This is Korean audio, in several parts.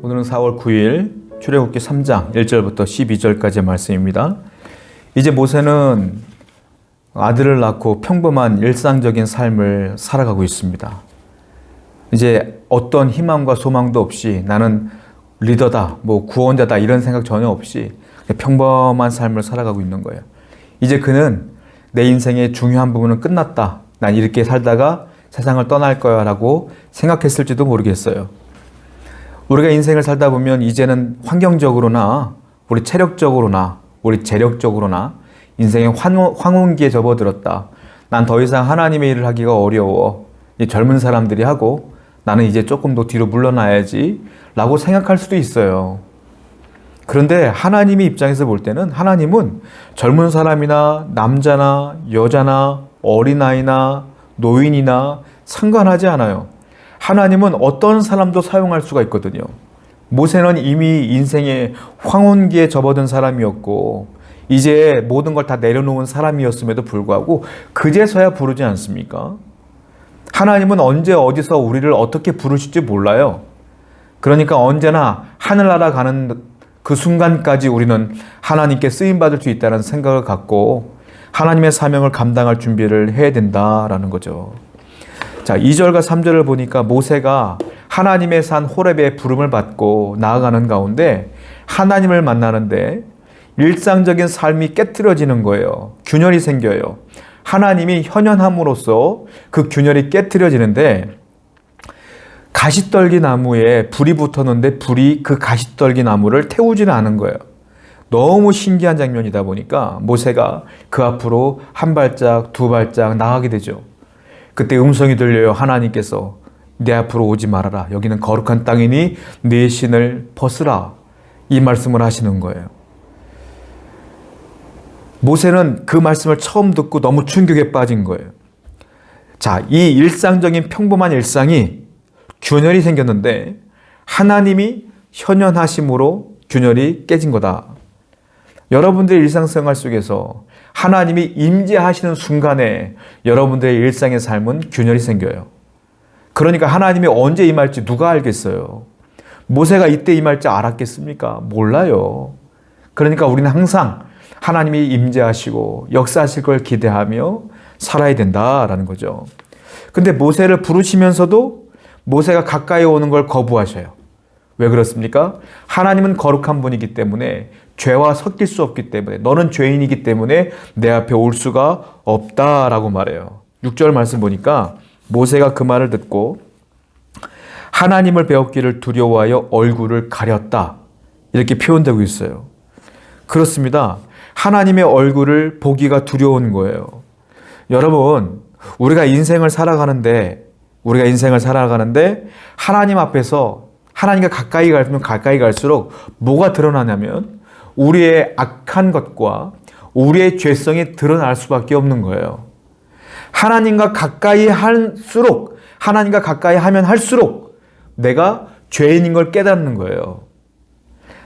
오늘은 4월 9일 출애굽기 3장 1절부터 12절까지의 말씀입니다. 이제 모세는 아들을 낳고 평범한 일상적인 삶을 살아가고 있습니다. 이제 어떤 희망과 소망도 없이 나는 리더다, 구원자다 이런 생각 전혀 없이 평범한 삶을 살아가고 있는 거예요. 이제 그는 내 인생의 중요한 부분은 끝났다. 난 이렇게 살다가 세상을 떠날 거야 라고 생각했을지도 모르겠어요. 우리가 인생을 살다 보면 이제는 환경적으로나 우리 체력적으로나 우리 재력적으로나 인생의 황혼기에 접어들었다. 난 더 이상 하나님의 일을 하기가 어려워. 젊은 사람들이 하고 나는 이제 조금 더 뒤로 물러나야지 라고 생각할 수도 있어요. 그런데 하나님의 입장에서 볼 때는 하나님은 젊은 사람이나 남자나 여자나 어린아이나 노인이나 상관하지 않아요. 하나님은 어떤 사람도 사용할 수가 있거든요. 모세는 이미 인생의 황혼기에 접어든 사람이었고 이제 모든 걸 다 내려놓은 사람이었음에도 불구하고 그제서야 부르지 않습니까? 하나님은 언제 어디서 우리를 어떻게 부르실지 몰라요. 그러니까 언제나 하늘나라 가는 그 순간까지 우리는 하나님께 쓰임받을 수 있다는 생각을 갖고 하나님의 사명을 감당할 준비를 해야 된다라는 거죠. 자, 2절과 3절을 보니까 모세가 하나님의 산 호렙의 부름을 받고 나아가는 가운데 하나님을 만나는데 일상적인 삶이 깨트려지는 거예요. 균열이 생겨요. 하나님이 현현함으로써 그 균열이 깨트려지는데 가시떨기 나무에 불이 붙었는데 불이 그 가시떨기 나무를 태우지는 않은 거예요. 너무 신기한 장면이다 보니까 모세가 그 앞으로 한 발짝 두 발짝 나가게 되죠. 그때 음성이 들려요. 하나님께서 내 앞으로 오지 말아라. 여기는 거룩한 땅이니 네 신을 벗으라. 이 말씀을 하시는 거예요. 모세는 그 말씀을 처음 듣고 너무 충격에 빠진 거예요. 자, 이 일상적인 평범한 일상이 균열이 생겼는데 하나님이 현현하심으로 균열이 깨진 거다. 여러분들의 일상생활 속에서 하나님이 임재하시는 순간에 여러분들의 일상의 삶은 균열이 생겨요. 그러니까 하나님이 언제 임할지 누가 알겠어요? 모세가 이때 임할지 알았겠습니까? 몰라요. 그러니까 우리는 항상 하나님이 임재하시고 역사하실 걸 기대하며 살아야 된다라는 거죠. 근데 모세를 부르시면서도 모세가 가까이 오는 걸 거부하셔요. 왜 그렇습니까? 하나님은 거룩한 분이기 때문에 죄와 섞일 수 없기 때문에 너는 죄인이기 때문에 내 앞에 올 수가 없다라고 말해요. 6절 말씀 보니까 모세가 그 말을 듣고 하나님을 배웠기를 두려워하여 얼굴을 가렸다. 이렇게 표현되고 있어요. 그렇습니다. 하나님의 얼굴을 보기가 두려운 거예요. 여러분, 우리가 인생을 살아가는데 하나님 앞에서 하나님과 가까이 가면 가까이 갈수록 뭐가 드러나냐면 우리의 악한 것과 우리의 죄성이 드러날 수밖에 없는 거예요. 하나님과 가까이 할수록 하나님과 가까이 하면 할수록 내가 죄인인 걸 깨닫는 거예요.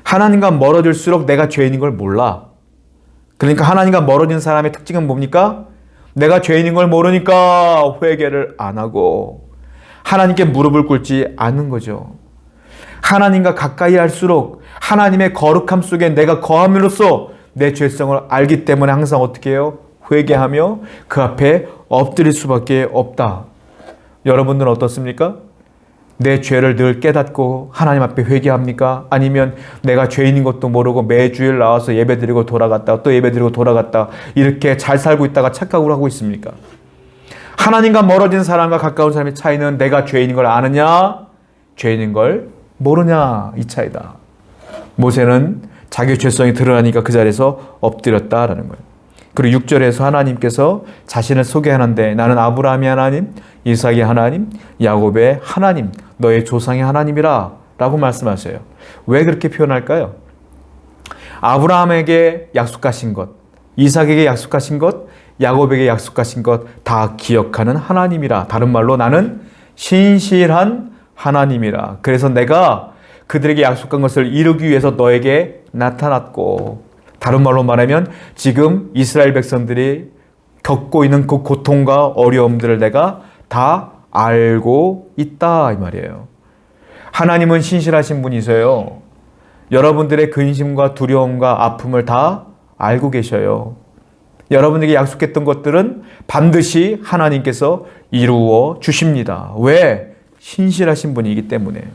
하나님과 멀어질수록 내가 죄인인 걸 몰라. 그러니까 하나님과 멀어진 사람의 특징은 뭡니까? 내가 죄인인 걸 모르니까 회개를 안 하고 하나님께 무릎을 꿇지 않는 거죠. 하나님과 가까이 할수록 하나님의 거룩함 속에 내가 거함으로써 내 죄성을 알기 때문에 항상 어떻게 해요? 회개하며 그 앞에 엎드릴 수밖에 없다. 여러분들은 어떻습니까? 내 죄를 늘 깨닫고 하나님 앞에 회개합니까? 아니면 내가 죄인인 것도 모르고 매주일 나와서 예배드리고 돌아갔다 또 예배드리고 돌아갔다 이렇게 잘 살고 있다가 착각을 하고 있습니까? 하나님과 멀어진 사람과 가까운 사람의 차이는 내가 죄인인 걸 아느냐? 죄인인 걸 모르냐? 이 차이다. 모세는 자기 죄성이 드러나니까 그 자리에서 엎드렸다라는 거예요. 그리고 6절에서 하나님께서 자신을 소개하는데 나는 아브라함의 하나님, 이삭의 하나님, 야곱의 하나님, 너의 조상의 하나님이라 라고 말씀하셔요. 왜 그렇게 표현할까요? 아브라함에게 약속하신 것, 이삭에게 약속하신 것, 야곱에게 약속하신 것 다 기억하는 하나님이라. 다른 말로 나는 신실한 하나님이라. 그래서 내가 그들에게 약속한 것을 이루기 위해서 너에게 나타났고, 다른 말로 말하면 지금 이스라엘 백성들이 겪고 있는 그 고통과 어려움들을 내가 다 알고 있다 이 말이에요. 하나님은 신실하신 분이세요. 여러분들의 근심과 두려움과 아픔을 다 알고 계셔요. 여러분에게 약속했던 것들은 반드시 하나님께서 이루어 주십니다. 왜? 신실하신 분이기 때문에.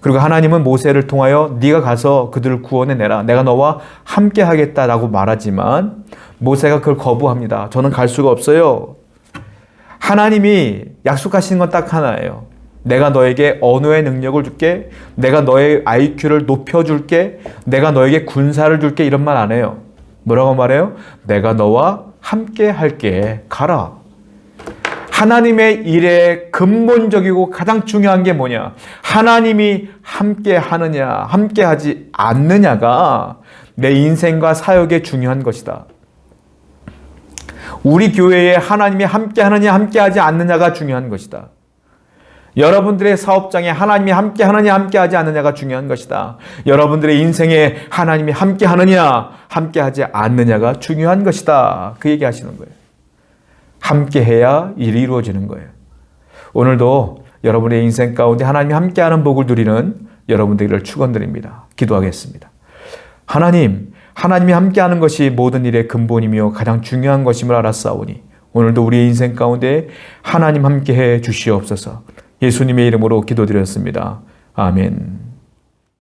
그리고 하나님은 모세를 통하여 네가 가서 그들을 구원해내라. 내가 너와 함께 하겠다라고 말하지만 모세가 그걸 거부합니다. 저는 갈 수가 없어요. 하나님이 약속하시는 건 딱 하나예요. 내가 너에게 언어의 능력을 줄게. 내가 너의 IQ를 높여줄게. 내가 너에게 군사를 줄게. 이런 말 안 해요. 뭐라고 말해요? 내가 너와 함께 할게. 가라. 하나님의 일의 근본적이고 가장 중요한 게 뭐냐? 하나님이 함께 하느냐, 함께 하지 않느냐가 내 인생과 사역에 중요한 것이다. 우리 교회에 하나님이 함께 하느냐, 함께 하지 않느냐가 중요한 것이다. 여러분들의 사업장에 하나님이 함께 하느냐, 함께 하지 않느냐가 중요한 것이다. 여러분들의 인생에 하나님이 함께 하느냐, 함께 하지 않느냐가 중요한 것이다. 그 얘기 하시는 거예요. 함께 해야 일이 이루어지는 거예요. 오늘도 여러분의 인생 가운데 하나님이 함께하는 복을 누리는 여러분들을 축원드립니다. 기도하겠습니다. 하나님이 함께하는 것이 모든 일의 근본이며 가장 중요한 것임을 알았사오니 오늘도 우리의 인생 가운데 하나님 함께해 주시옵소서. 예수님의 이름으로 기도드렸습니다. 아멘.